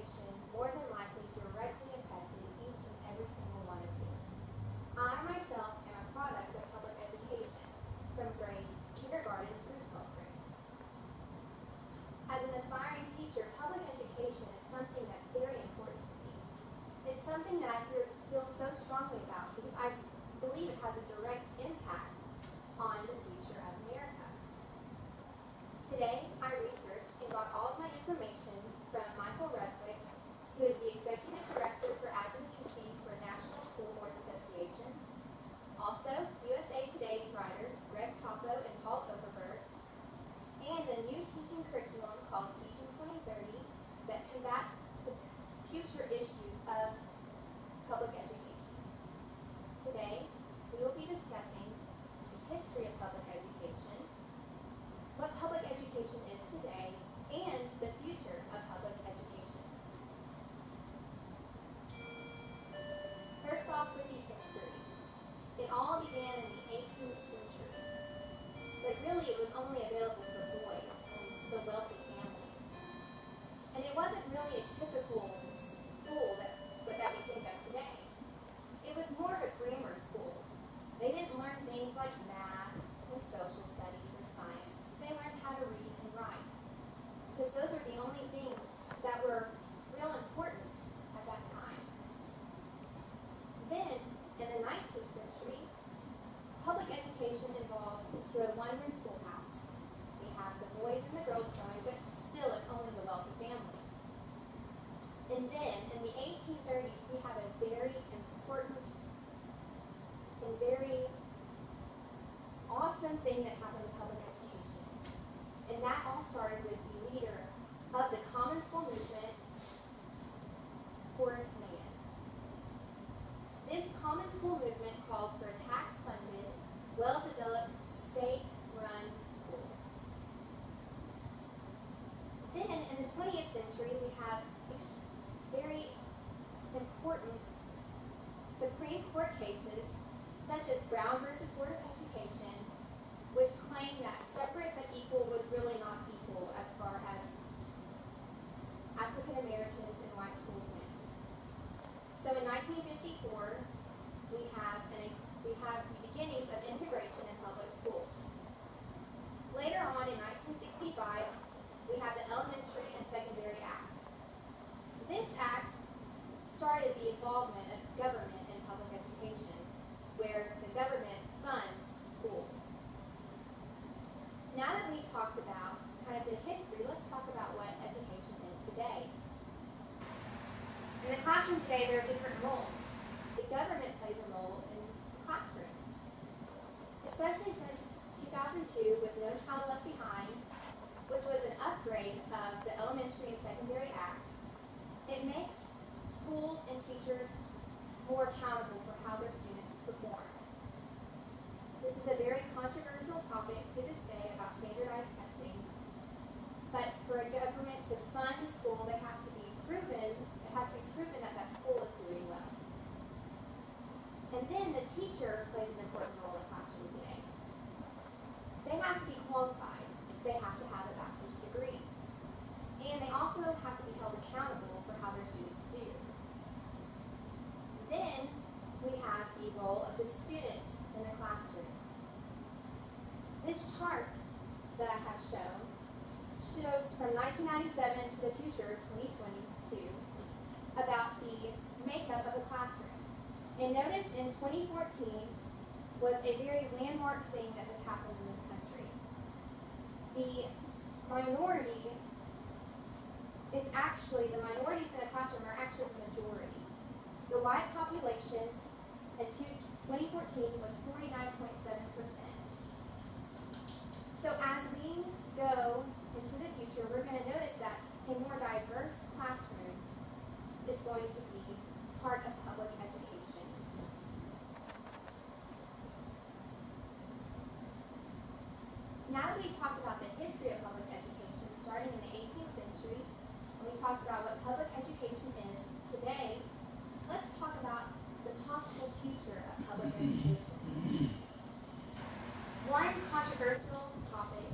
education more than likely directly affected each and every single one of you. I myself am a product of public education from grades kindergarten through 12th grade. As an aspiring teacher, public education is something that's very important to me. It's something that I feel so strongly about because I believe it has a direct impact on the future of America. Today, I researched and got all of my information from Michael Reswick, who is the Executive Director for Advocacy for National School Boards Association. Also, USA Today's writers Greg Topo and Paul Overberg, and a new teaching curriculum called Teaching 2030 that combats the future issues of public education. Today, we will be discussing the history of public education, what public education is today, and the future of public education. First off, with the history. It all began in the 18th century, but really it was only available for boys and the wealthy families. And it wasn't really a typical school that we think of today. It was more of a grammar school. They didn't learn things like math and social studies or science. They learned how to read and write, because those are the only things that were real importance at that time. Then, in the 19th century, public education evolved into a one-room schoolhouse. We have the boys and the girls going, but still it's only the wealthy families. And then, in the 1830s, we have a very important and very awesome thing that happened in public education. And that all started with the leader of the Common School movement, Horace Mann. This Common School movement called for a tax-funded, well-developed, state-run school. Then, in the 20th century, we have very important Supreme Court cases, such as Brown versus Board of Education, which claimed that separate but equal was really not equal as far as African Americans and white schools went. So in 1954, we have the beginnings of integration in public schools. Later on in 1965, we have the Elementary and Secondary Act. This act started the involvement of government in public education, where the government funds schools. Now that we talked about kind of the history, let's talk about what education is today. In the classroom today, there are different roles. The government plays a role in the classroom, especially since 2002 with No Child Left Behind, which was an upgrade of the Elementary and Secondary Act. It makes schools and teachers more accountable for how their students perform. This is a very controversial topic to this day about standardized testing, but for a government to fund a school, it has to be proven that that school is doing well. And then the teacher plays an important role in the classroom today. They have to be qualified. They have to have a bachelor's degree. And they also have to be held accountable for how their students do. Then we have the role of the students in the classroom. This chart that I have shown shows from 1997 to the future, 2022, about the makeup of a classroom. And notice in 2014 was a very landmark thing that has happened in this country. The minorities in the classroom are actually the majority. The white population in 2014 was 49.7%. So as we go into the future, we're going to notice that a more diverse classroom is going to be part of public education. Now that we talked about the history of public education starting in the 18th century, and we talked about what public education is today, let's talk about the possible future of public education. One controversial topic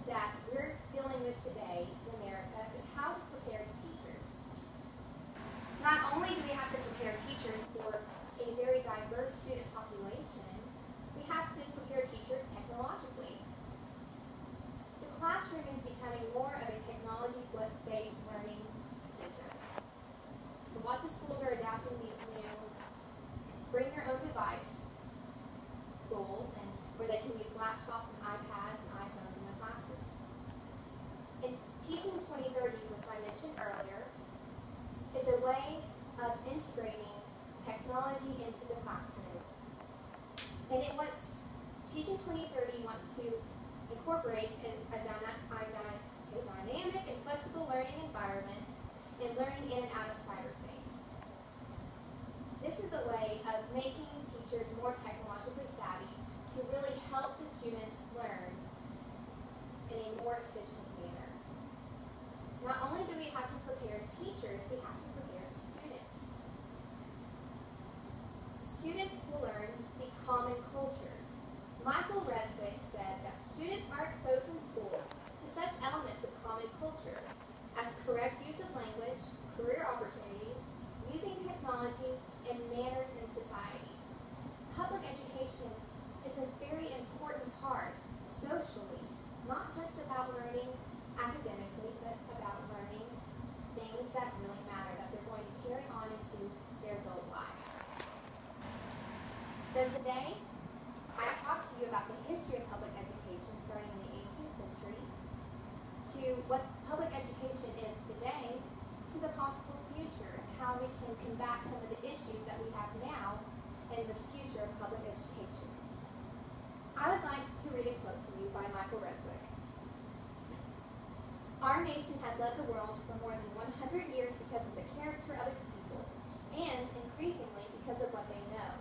that we're dealing with today in America is how to prepare teachers student population, we have to prepare teachers technologically. The classroom is becoming more of a technology-based learning center. Lots of schools are adapting these new bring your own device rules, and where they can use laptops and iPads and iPhones in the classroom. And Teaching 2030, which I mentioned earlier, is a way of integrating technology into the classroom. And Teaching 2030 wants to incorporate a dynamic and flexible learning environment and learning in and out of cyberspace. This is a way of making teachers more technologically savvy to really help the students learn in a more efficient manner. Not only do we have to prepare teachers, we have to prepare students. Students will learn the common culture. Michael Reswick said that students are exposed in school to such elements of common culture as correct use of language, career opportunities, using technology, and manners in society. Public education is a very important part socially, not just about learning academically, but about learning things that really matter, that they're going to carry on into their adult lives. So today, I've talked to you about the history of public education starting in the 18th century, to what public education is today, to the possible future, and how we can combat some of the issues that we have now in the future of public education. I would like to read a quote to you by Michael Reswick. Our nation has led the world for more than 100 years because of the character of its people, and increasingly because of what they know.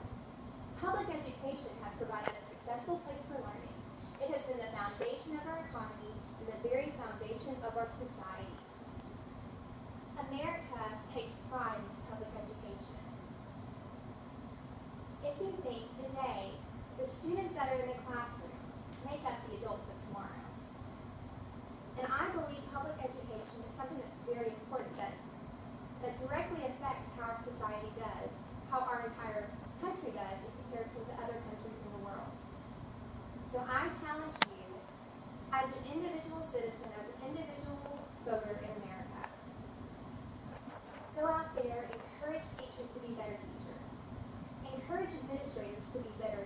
Public education has provided a successful place for learning. It has been the foundation of our economy and the very foundation of our society. America takes pride in its public education. If you think today, the students that are in the classroom make up the adults of tomorrow. And I believe public education is something that's very important, that directly affects how our society does, how our entire country does in comparison to other countries in the world. So I challenge you, as an individual citizen, as an individual voter in America, go out there, encourage teachers to be better teachers. Encourage administrators to be better